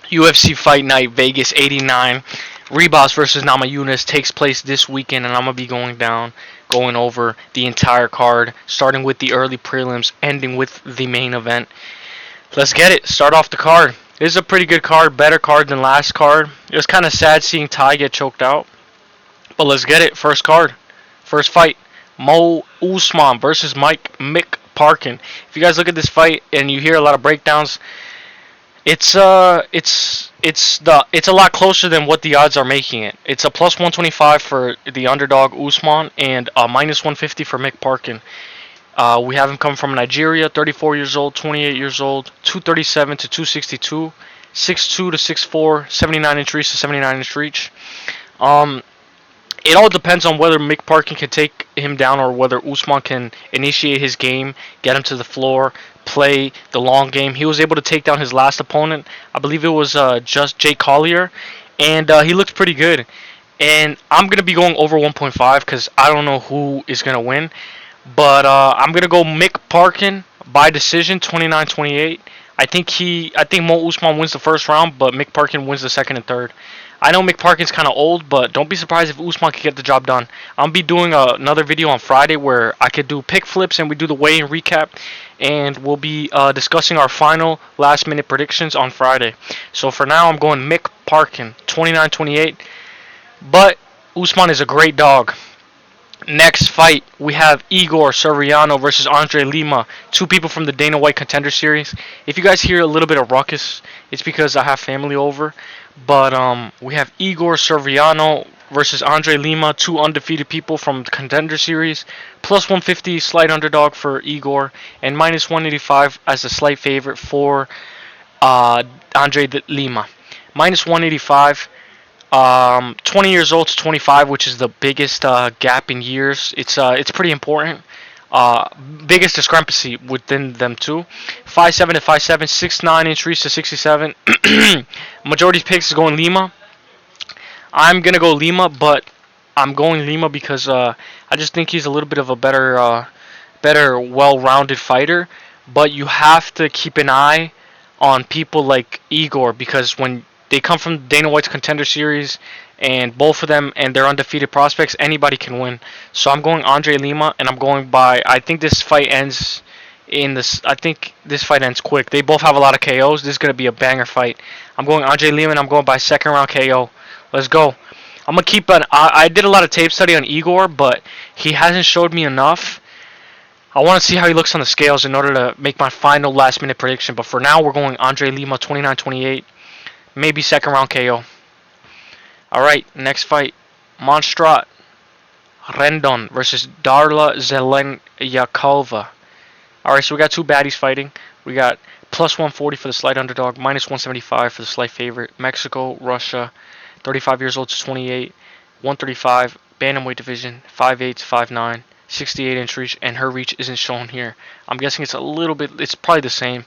UFC Fight Night Vegas 89. Ribas versus Namajunas takes place this weekend, and I'm gonna be going over the entire card, starting with the early prelims, ending with the main event. Let's get it. Start off the card. This is a pretty good card, better card than last card. It was kind of sad seeing Ty get choked out, but let's get it. First card, first fight. Mo Usman versus Mick Parkin. If you guys look at this fight and you hear a lot of breakdowns, it's a lot closer than what the odds are making it. It's a plus 125 for the underdog Usman and a minus 150 for Mick Parkin. We have him coming from Nigeria, 34 years old, 28 years old, 237 to 262, 6'2 to 6'4, 79-inch reach to 79-inch reach. It all depends on whether Mick Parkin can take him down or whether Usman can initiate his game, get him to the floor, play the long game. He was able to take down his last opponent. I believe it was just Jake Collier, and he looked pretty good. And I'm going to be going over 1.5 because I don't know who is going to win. But I'm going to go Mick Parkin by decision, 29-28. I think Mo Usman wins the first round, but Mick Parkin wins the second and third. I know Mick Parkin's kind of old, but don't be surprised if Usman can get the job done. I'll be doing another video on Friday where I could do pick flips and we do the weigh-in recap, and we'll be discussing our final last-minute predictions on Friday. So for now, I'm going Mick Parkin, 29-28. But Usman is a great dog. Next fight, we have Igor Soriano versus Andre Lima, two people from the Dana White Contender Series. If you guys hear a little bit of ruckus, it's because I have family over. But we have Igor Soriano versus Andre Lima, two undefeated people from the Contender Series. Plus 150 slight underdog for Igor, and minus 185 as a slight favorite for Andre Lima. Minus 185. 20 years old to 25, which is the biggest gap in years. It's pretty important. Biggest discrepancy within them two. 5'7" to 5'7", 6'9" reach to 67. Majority picks is going Lima. I'm gonna go Lima, but I'm going Lima because I just think he's a little bit of a better, well-rounded fighter. But you have to keep an eye on people like Igor because when they come from Dana White's Contender Series, and both of them and their undefeated prospects, anybody can win. So I'm going Andre Lima, and I'm going by. I think this fight ends in this. I think this fight ends quick. They both have a lot of KOs. This is gonna be a banger fight. I'm going Andre Lima, and I'm going by second round KO. Let's go. I'm gonna keep an. I did a lot of tape study on Igor, but he hasn't showed me enough. I want to see how he looks on the scales in order to make my final last minute prediction. But for now, we're going Andre Lima, 29-28. Maybe second round KO. Alright, next fight. Monstrat Rendon versus Darla Zelenyakova. Alright, so we got two baddies fighting. We got plus 140 for the slight underdog, minus 175 for the slight favorite. Mexico, Russia, 35 years old to 28, 135, bantamweight division, 5'8", 5'9", 68-inch reach, and her reach isn't shown here. I'm guessing it's probably the same.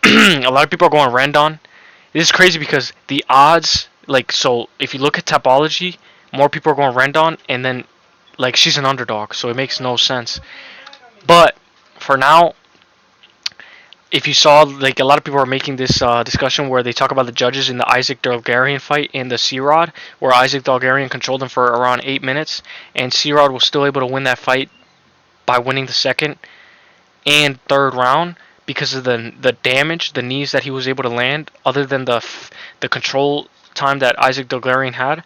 A lot of people are going Rendon. This is crazy because the odds, so if you look at Tapology, more people are going Rendon, and then, she's an underdog, so it makes no sense. But, for now, if you saw, a lot of people are making this discussion where they talk about the judges in the Isaac Dalgarian fight in the C-Rod, where Isaac Dalgarian controlled him for around 8 minutes, and C-Rod was still able to win that fight by winning the second and third round, because of the damage, the knees that he was able to land, other than the control time that Isaac Dalgarian had.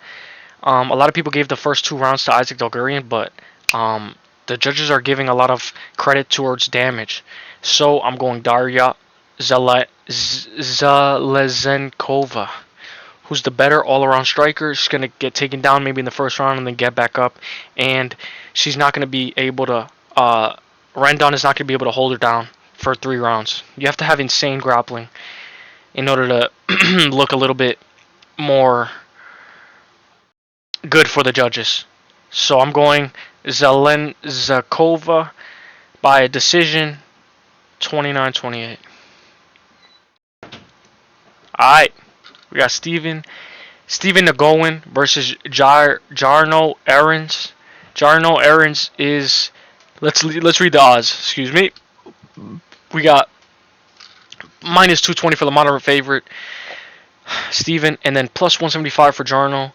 A lot of people gave the first 2 rounds to Isaac Dalgarian, but the judges are giving a lot of credit towards damage. So I'm going Daria Zalezenkova, who's the better all-around striker. She's going to get taken down maybe in the first round and then get back up. And she's not going to be able to... Rendon is not going to be able to hold her down for 3 rounds. You have to have insane grappling in order to look a little bit more good for the judges. So I'm going Zelenskova by a decision, 29-28. Alright, we got Steven Nagoin versus Jarno Aarons. Jarno Aarons is... Let's read the odds. Excuse me. We got minus 220 for the moderate favorite. Steven, and then plus 175 for Jarno.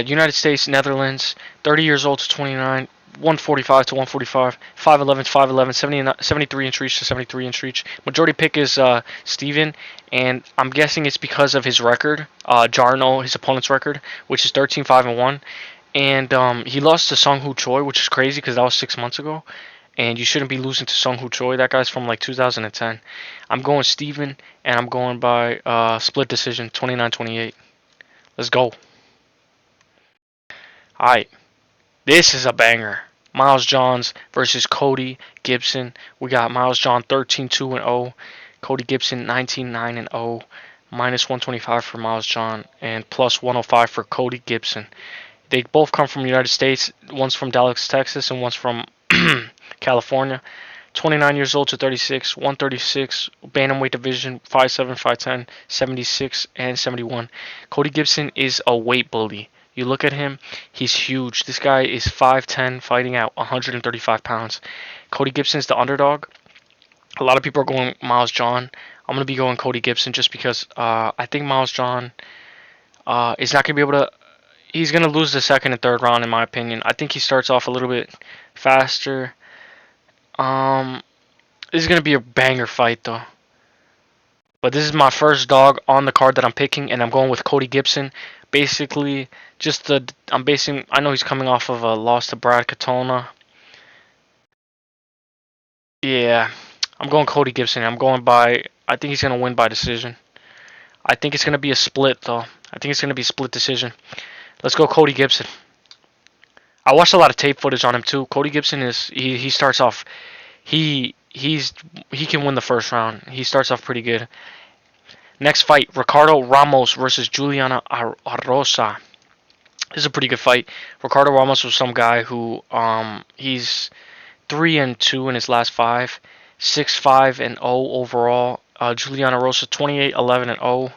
United States, Netherlands, 30 years old to 29, 145 to 145, 5'11 to 5'11, 73 inch reach to 73 inch reach. Majority pick is Steven, and I'm guessing it's because of his record, Jarno, his opponent's record, which is 13-5-1. And he lost to Sung Hoo Choi, which is crazy because that was 6 months ago. And you shouldn't be losing to Sung Hoo Choi. That guy's from like 2010. I'm going Steven, and I'm going by split decision, 29-28. Let's go. Alright, this is a banger. Miles Johns versus Cody Gibson. We got Miles John 13-2-0. Cody Gibson 19-9-0. Minus 125 for Miles John and plus 105 for Cody Gibson. They both come from the United States. One's from Dallas, Texas, and one's from California. 29 years old to 36, 136, bantamweight division, 5'7", 5'10", 76, and 71. Cody Gibson is a weight bully. You look at him, he's huge. This guy is 5'10", fighting at 135 pounds. Cody Gibson's the underdog. A lot of people are going Miles John. I'm going to be going Cody Gibson just because I think Miles John is not going to be able to. He's going to lose the second and third round, in my opinion. I think he starts off a little bit faster. This is going to be a banger fight, though. But this is my first dog on the card that I'm picking, and I'm going with Cody Gibson. Basically, I know he's coming off of a loss to Brad Katona. Yeah, I'm going Cody Gibson. I think he's going to win by decision. I think it's going to be a split, though. I think it's going to be a split decision. Let's go Cody Gibson. I watched a lot of tape footage on him, too. Cody Gibson he starts off, he can win the first round. He starts off pretty good. Next fight, Ricardo Ramos versus Juliana Arrosa. This is a pretty good fight. Ricardo Ramos was some guy who he's 3-2 in his last 5, 6-5-0 overall. Juliana Rosa 28-11-0.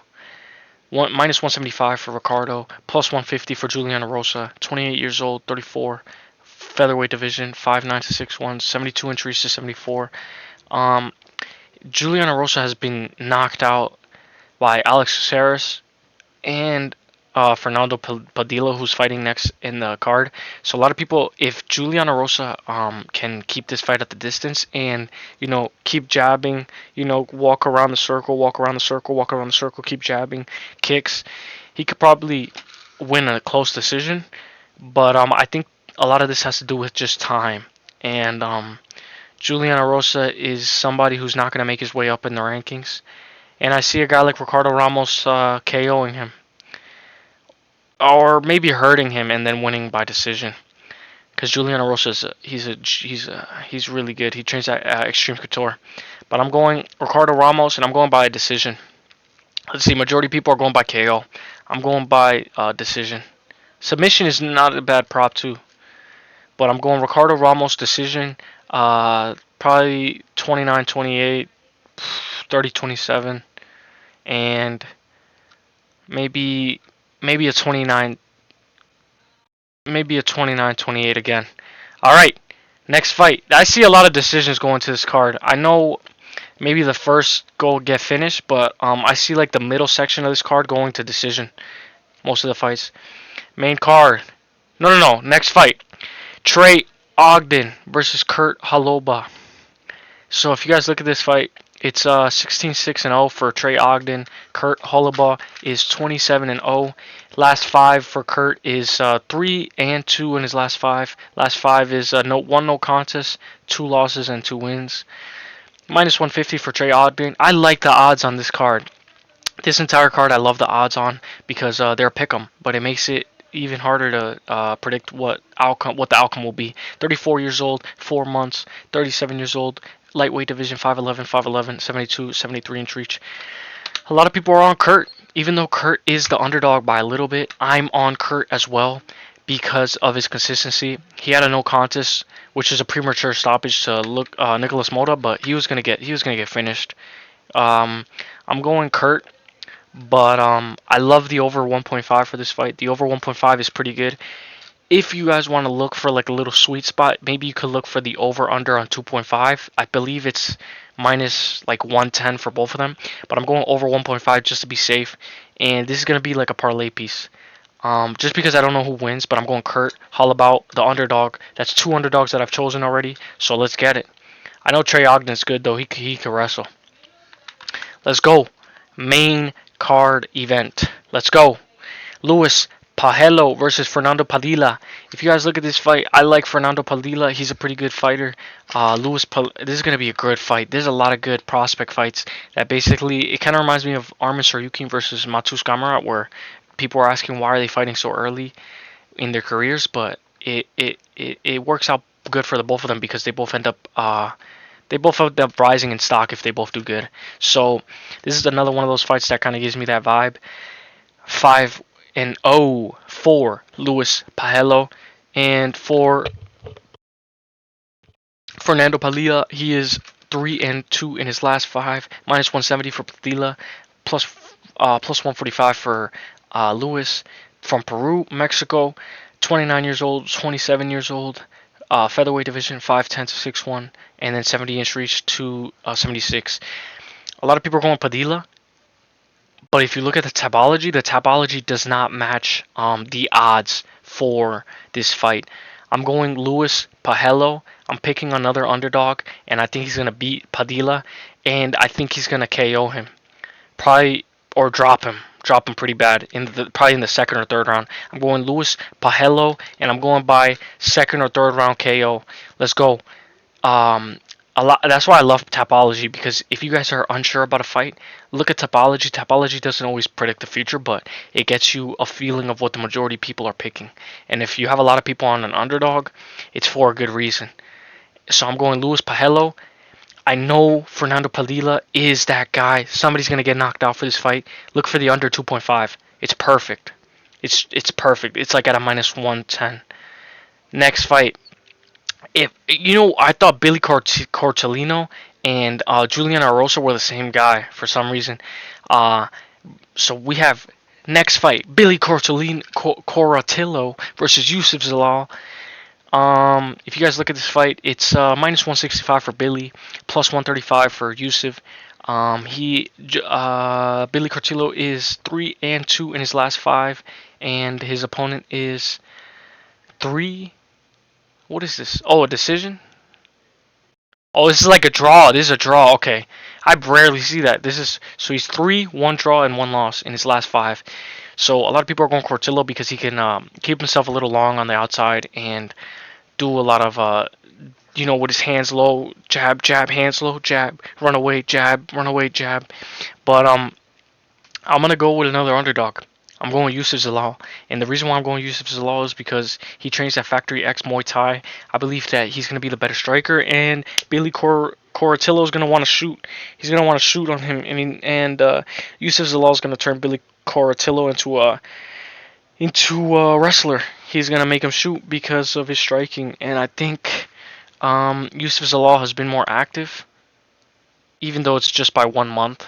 Minus 175 for Ricardo, plus 150 for Juliana Rosa. 28 years old, 34, featherweight division, 5'9 to 6'1, 72 inch reach to 74. Juliana Rosa has been knocked out by Alex Caceres and Fernando Padilla, who's fighting next in the card. So a lot of people, if Juliana Rosa can keep this fight at the distance and keep jabbing, walk around the circle, walk around the circle, walk around the circle, keep jabbing, kicks, he could probably win a close decision. But I think a lot of this has to do with just time. And Juliana Rosa is somebody who's not going to make his way up in the rankings. And I see a guy like Ricardo Ramos KOing him. Or maybe hurting him and then winning by decision. Because Juliana Rosa he's really good. He trains at Extreme Couture. But I'm going Ricardo Ramos, and I'm going by a decision. Let's see, majority of people are going by KO. I'm going by decision. Submission is not a bad prop too. But I'm going Ricardo Ramos decision. Probably 29-28, 30-27, and maybe a 29-28 again. All right, next fight. I see a lot of decisions going to this card. I know maybe the first go get finished, but I see like the middle section of this card going to decision. Most of the fights. Main card. No. Next fight. Trey Ogden versus Kurt Holoba. So if you guys look at this fight, it's 16-6-0 for Trey Ogden. Kurt Holoba is 27-0. Last 5 for Kurt is 3-2 in his last 5. Last 5 is no contest, 2 losses and 2 wins. Minus 150 for Trey Ogden. I like the odds on this card. This entire card I love the odds on because they're a pick'em, but it makes it even harder to predict what the outcome will be. 34 years old, 4 months. 37 years old, lightweight division, 5'11", 5'11", 72, 73-inch reach. A lot of people are on Kurt. Even though Kurt is the underdog by a little bit, I'm on Kurt as well because of his consistency. He had a no contest, which is a premature stoppage to Nicholas Mota, but he was gonna get finished. I'm going Kurt, but I love the over 1.5 for this fight. The over 1.5 is pretty good. If you guys want to look for like a little sweet spot, maybe you could look for the over under on 2.5. I believe it's minus like 110 for both of them. But I'm going over 1.5 just to be safe. And this is going to be like a parlay piece. Just because I don't know who wins, but I'm going Kurt Hollabout, the underdog. That's two underdogs that I've chosen already. So let's get it. I know Trey Ogden's good though. He can wrestle. Let's go. Main card event. Let's go. Luis Pajelo versus Fernando Padilla. If you guys look at this fight, I like Fernando Padilla. He's a pretty good fighter. This is gonna be a good fight. There's a lot of good prospect fights that basically it kind of reminds me of Armin Saryukin versus Matus Gamrot, where people are asking why are they fighting so early in their careers, but it works out good for the both of them because they both end up rising in stock if they both do good. So this is another one of those fights that kind of gives me that vibe. 5-0 for Luis Pajelo, and for Fernando Padilla, he is 3-2 in his last five. Minus 170 for Padilla, plus 145 for Luis. From Peru, Mexico, 29 years old, 27 years old. Featherweight division, 5'10" to 6'1", and then 70-inch reach to 76. A lot of people are going Padilla, but if you look at the tabology does not match the odds for this fight. I'm going Luis Pajelo. I'm picking another underdog, and I think he's going to beat Padilla, and I think he's going to KO him. Probably, or drop him. Drop him pretty bad, probably in the second or third round. I'm going Luis Pajelo, and I'm going by second or third round KO. Let's go. Um, a lot. That's why I love Tapology, because if you guys are unsure about a fight, look at Tapology. Tapology doesn't always predict the future, but it gets you a feeling of what the majority of people are picking. And if you have a lot of people on an underdog, it's for a good reason. So I'm going Luis Pajelo. I know Fernando Padilla is that guy. Somebody's gonna get knocked out for this fight. Look for the under 2.5. It's perfect. It's perfect. It's like at a minus 110. Next fight. If you know, I thought Billy Cortellino and Julian Arosa were the same guy for some reason. Uh, so we have next fight: Billy Cortellino versus Yusuf Zalal. If you guys look at this fight, it's minus 165 for Billy, plus 135 for Yusuf. Billy Cortillo is 3-2 in his last five, and his opponent is 3. What is this? Oh, a decision. Oh, this is like a draw. This is a draw. Okay, I rarely see that. So he's 3-1 draw and 1 loss in his last five. So a lot of people are going Cortillo because he can keep himself a little long on the outside and do a lot of with his hands low, jab, jab, hands low, jab, run away, jab. But I'm gonna go with another underdog. I'm going Yusuf Zalal, and the reason why I'm going Yusuf Zalal is because he trains at Factory X Muay Thai. I believe that he's gonna be the better striker, and Billy Cortillo is gonna want to shoot. He's gonna want to shoot on him. I mean, and Yusuf Zalal is gonna turn Billy Cortillo into a wrestler. He's gonna make him shoot because of his striking, and I think Yusuf Zalal has been more active, even though it's just by 1 month.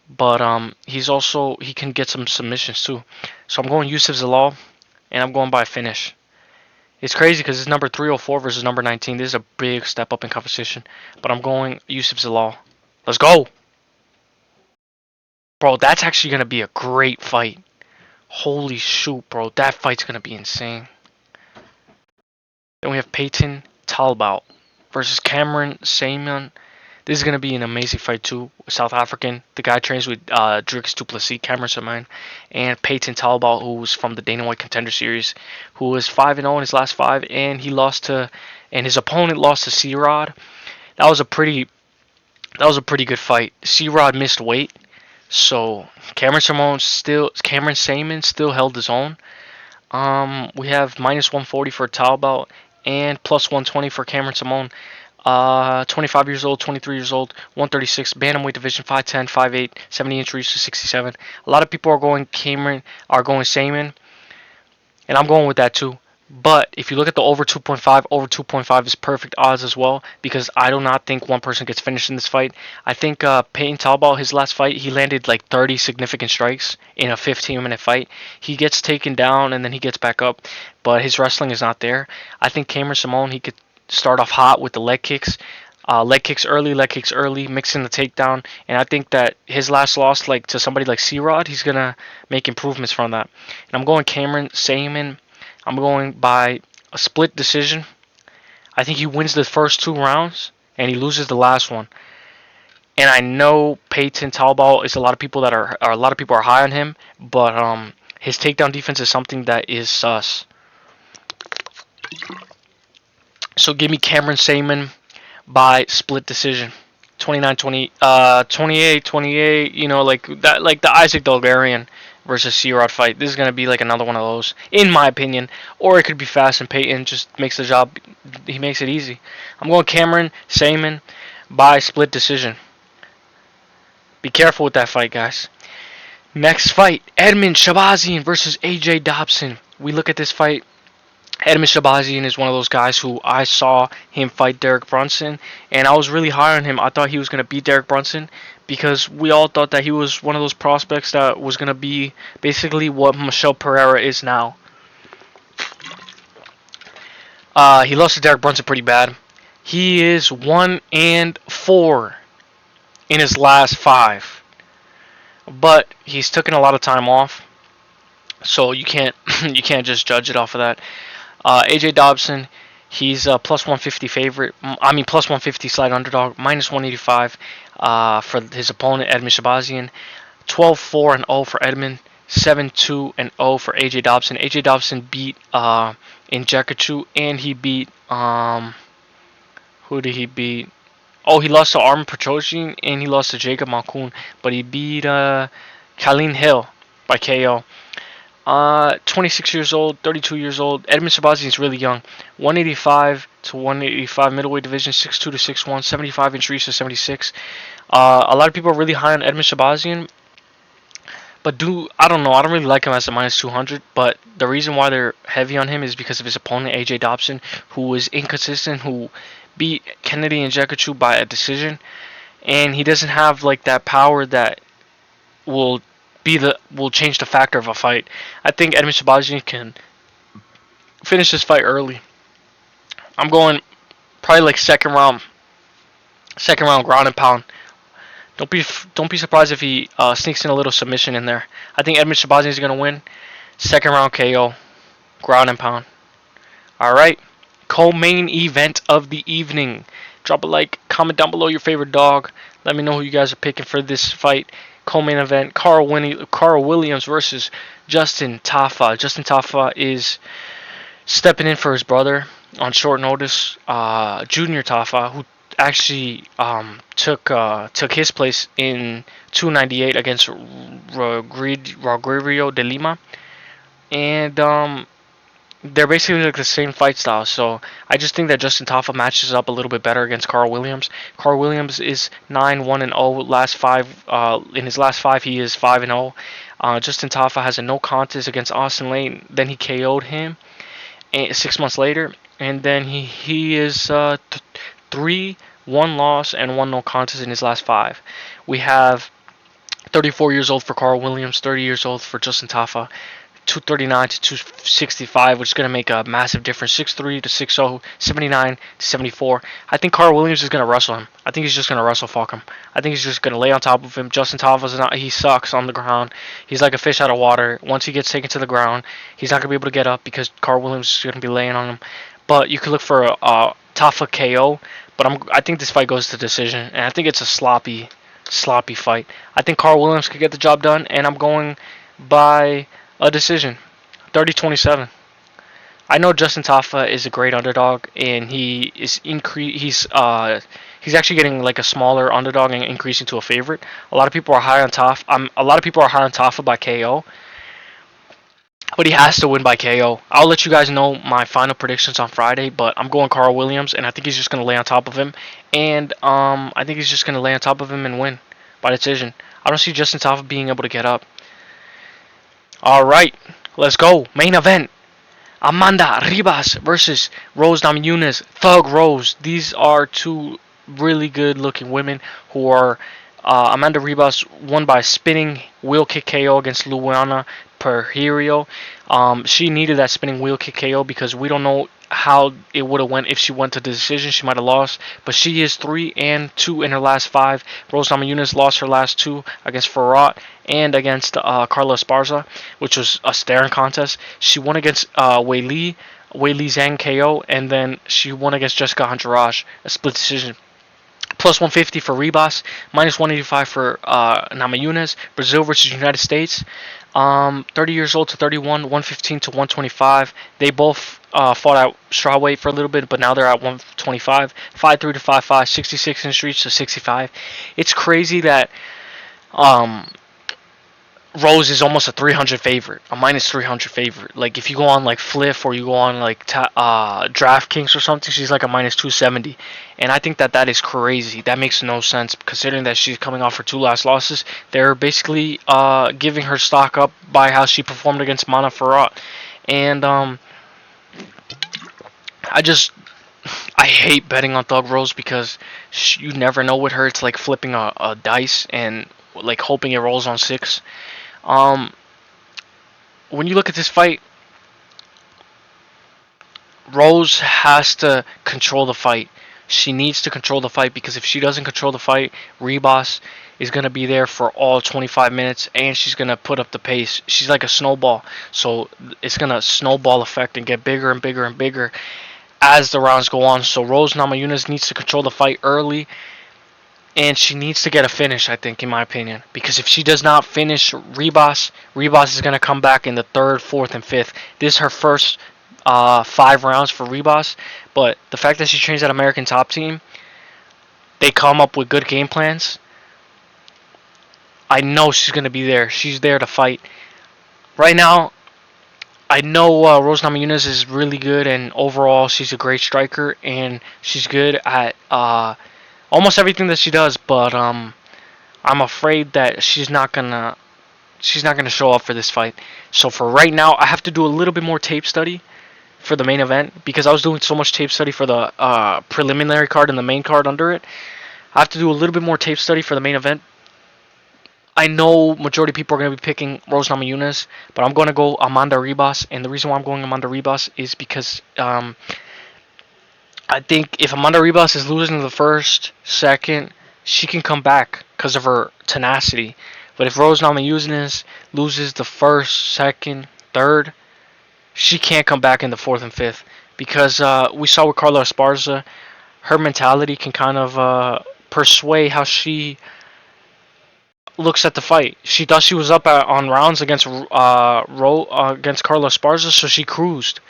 But he can get some submissions too. So I'm going Yusuf Zalal, and I'm going by a finish. It's crazy because it's number 304 versus number 19. This is a big step up in competition. But I'm going Yusuf Zalal. Let's go, bro. That's actually gonna be a great fight. Holy shoot, bro. That fight's gonna be insane. Then we have Peyton Talbott versus Cameron Saaiman. This is going to be an amazing fight too. South African. The guy trains with Drix Duplessis, Cameron Saaiman, and Peyton Talbott, who's from the Dana White Contender Series, who is 5-0 in his last five, and his opponent lost to C-Rod. That was a pretty good fight. C-Rod missed weight, so Cameron Saaiman still held his own. We have minus 140 for Talbot and plus 120 for Cameron Saaiman. 25 years old, 23 years old, 136, bantamweight division, 5'10", 5'8", 70-inch reach to 67. A lot of people are going Saaiman, and I'm going with that too. But if you look at the over 2.5 is perfect odds as well, because I do not think one person gets finished in this fight. I think Peyton Talbot, his last fight, he landed like 30 significant strikes in a 15-minute fight. He gets taken down and then he gets back up, but his wrestling is not there. I think Cameron Saaiman, he could start off hot with the leg kicks. Leg kicks early, mixing the takedown, and I think that his last loss, like to somebody like C-Rod, he's gonna make improvements from that. And I'm going Cameron Saaiman. I'm going by a split decision. I think he wins the first 2 rounds and he loses the last one. And I know Peyton Talbott is a lot of people are high on him, but his takedown defense is something that is sus. So give me Cameron Saaiman by split decision. 29-20, 28-28, like the Isaac Bulgarian versus C-Rod fight. This is going to be like another one of those, in my opinion. Or it could be fast and Peyton just makes the job, he makes it easy. I'm going Cameron Saaiman by split decision. Be careful with that fight, guys. Next fight, Edmund Shabazian versus AJ Dobson. We look at this fight. Edmund Shabazian is one of those guys who I saw him fight Derek Brunson, and I was really high on him. I thought he was going to beat Derek Brunson because we all thought that he was one of those prospects that was going to be basically what Michelle Pereira is now. He lost to Derek Brunson pretty bad. He is 1-4 in his last 5, but he's taken a lot of time off, so you can't you can't just judge it off of that. AJ Dobson, he's a plus 150 favorite. I mean, plus 150 slight underdog, minus 185 for his opponent, Edmund Shabazian. 12-4-0 for Edmund, 7-2-0 for AJ Dobson. AJ Dobson beat Injekachu, and he beat who did he beat? Oh, he lost to Armin Petrosyan, and he lost to Jacob Malkoun, but he beat Khalil Hill by KO. 26 years old, 32 years old. Edmund Shabazian is really young. 185 to 185 middleweight division, 6'2 to 6'1, 75-inch reach to 76. A lot of people are really high on Edmund Shabazian, but I don't know. I don't really like him as a minus 200, but the reason why they're heavy on him is because of his opponent, AJ Dobson, who is inconsistent, who beat Kennedy Nzechukwu by a decision, and he doesn't have like that power that will change the factor of a fight. I think Edmund Shabazian can finish this fight early. I'm going probably like second round ground and pound. Don't be surprised if he sneaks in a little submission in there. I think Edmund Shabazian is gonna win. Second round KO, ground and pound. All right, co-main event of the evening. Drop a like, comment down below your favorite dog. Let me know who you guys are picking for this fight. Co-main event, Carl Williams versus Justin Tafa. Justin Tafa is stepping in for his brother on short notice. Junior Tafa, who actually took his place in 298 against Rogerio de Lima, and they're basically like the same fight style. So I just think that Justin Tafa matches up a little bit better against Carl Williams. Carl Williams is 9-1-0 last 5. In his last 5, he is 5-0. Justin Tafa has a no contest against Austin Lane. Then he KO'd him 6 months later, and then he is 3 1 loss and 1 no contest in his last 5. We have 34 years old for Carl Williams, 30 years old for Justin Tafa. 239 to 265, which is going to make a massive difference. 6'3 to 6'0, 79 to 74. I think Carl Williams is going to wrestle him. I think he's just going to wrestle fuck him. I think he's just going to lay on top of him. Justin Tafa's not, he sucks on the ground. He's like a fish out of water. Once he gets taken to the ground, he's not going to be able to get up because Carl Williams is going to be laying on him. But you could look for a Tafa KO, but I think this fight goes to decision, and I think it's a sloppy fight. I think Carl Williams could get the job done, and I'm going by a decision, 30-27. I know Justin Tafa is a great underdog, and he's actually getting like a smaller underdog and increasing to a favorite. A lot of people are high on Tafa. A lot of people are high on Tafa by KO, but he has to win by KO. I'll let you guys know my final predictions on Friday, but I'm going Carl Williams, and I think he's just going to lay on top of him, and I think he's just going to lay on top of him and win by decision. I don't see Justin Tafa being able to get up. Alright, let's go. Main event. Amanda Ribas versus Rose Namajunas. Thug Rose. These are two really good looking women who are Amanda Ribas won by spinning wheel kick KO against Luana Perherio. She needed that spinning wheel kick KO because we don't know how it would have went if she went to the decision. She might have lost, but she is 3-2 in her last 5. Rose Namajunas lost her last 2 against Farrat and against Carla Esparza, which was a staring contest. She won against Wei Li Zhang KO, and then she won against Jessica Andrade, a split decision. Plus 150 for Ribas, minus 185 for Namajunas. Brazil versus United States. 30 years old to 31, 115 to 125. They both fought at strawweight for a little bit, but now they're at 125. 5'3 to 5'5, 66 inch reach to 65. It's crazy that Rose is almost a 300 favorite, a minus 300 favorite. Like if you go on like Fliff or you go on like DraftKings or something, she's like a minus 270, and I think that is crazy. That makes no sense considering that she's coming off her 2 last losses. They're basically giving her stock up by how she performed against Mana Farrat, and I hate betting on Thug Rose because you never know with her. It's like flipping a dice and like hoping it rolls on 6. When you look at this fight, Rose has to control the fight. She needs to control the fight because if she doesn't control the fight, Ribas is going to be there for all 25 minutes and she's going to put up the pace. She's like a snowball. So it's going to snowball effect and get bigger and bigger and bigger as the rounds go on. So Rose Namajunas needs to control the fight early. And she needs to get a finish, I think, in my opinion. Because if she does not finish Ribas is going to come back in the 3rd, 4th, and 5th. This is her first 5 rounds for Ribas. But the fact that she trains that American Top Team, they come up with good game plans. I know she's going to be there. She's there to fight. Right now, I know Rose Namajunas is really good. And overall, she's a great striker. And she's good at almost everything that she does, but I'm afraid that she's not gonna show up for this fight. So for right now, I have to do a little bit more tape study for the main event because I was doing so much tape study for the preliminary card and the main card under it. I have to do a little bit more tape study for the main event. I know majority of people are going to be picking Rose Namajunas, but I'm going to go Amanda Ribas, and the reason why I'm going Amanda Ribas is because I think if Amanda Ribas is losing the 1st, 2nd, she can come back because of her tenacity. But if Rose Namajunas loses the 1st, 2nd, 3rd, she can't come back in the 4th and 5th. Because we saw with Carla Esparza, her mentality can kind of persuade how she looks at the fight. She thought she was up on rounds against Carla Esparza, so she cruised.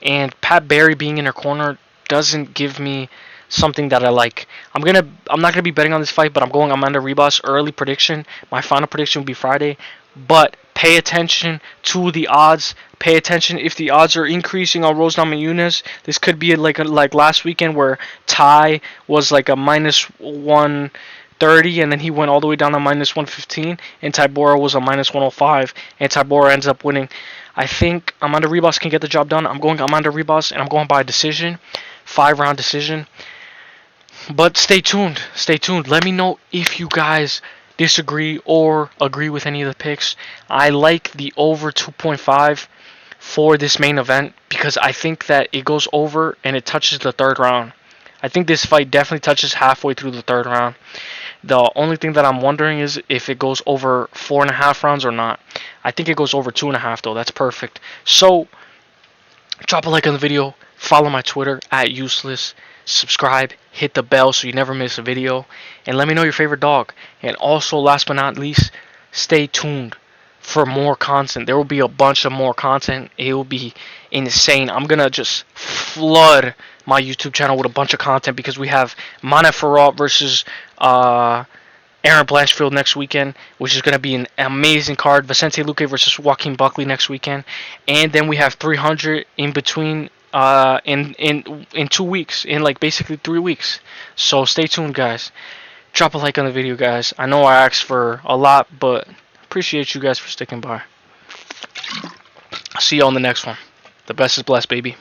And Pat Barry being in her corner doesn't give me something that I like. I'm not gonna be betting on this fight, but I'm going Amanda Ribas early prediction. My final prediction will be Friday. But pay attention to the odds. Pay attention if the odds are increasing on Rose Namajunas. This could be like last weekend where Ty was like a minus 130 and then he went all the way down to minus 115 and Tybora was a minus 105 and Tybora ends up winning. I think Amanda Ribas can get the job done. I'm going Amanda Ribas and I'm going by decision. 5-round decision. But stay tuned. Stay tuned. Let me know if you guys disagree or agree with any of the picks. I like the over 2.5 for this main event because I think that it goes over and it touches the 3rd round. I think this fight definitely touches halfway through the 3rd round. The only thing that I'm wondering is if it goes over 4.5 rounds or not. I think it goes over 2.5 though. That's perfect. So drop a like on the video. Follow my Twitter @useless. Subscribe, hit the bell so you never miss a video, and let me know your favorite dog. And also, last but not least, stay tuned for more content. There will be a bunch of more content. It will be insane. I'm gonna just flood my YouTube channel with a bunch of content because we have Mana Farrat versus Aaron Blanchfield next weekend, which is going to be an amazing card. Vicente Luque versus Joaquin Buckley next weekend, and then we have 300 in between in 2 weeks, in like basically 3 weeks. So stay tuned, guys. Drop a like on the video, guys. I know I asked for a lot, but appreciate you guys for sticking by. See you on the next one. The best is blessed, baby.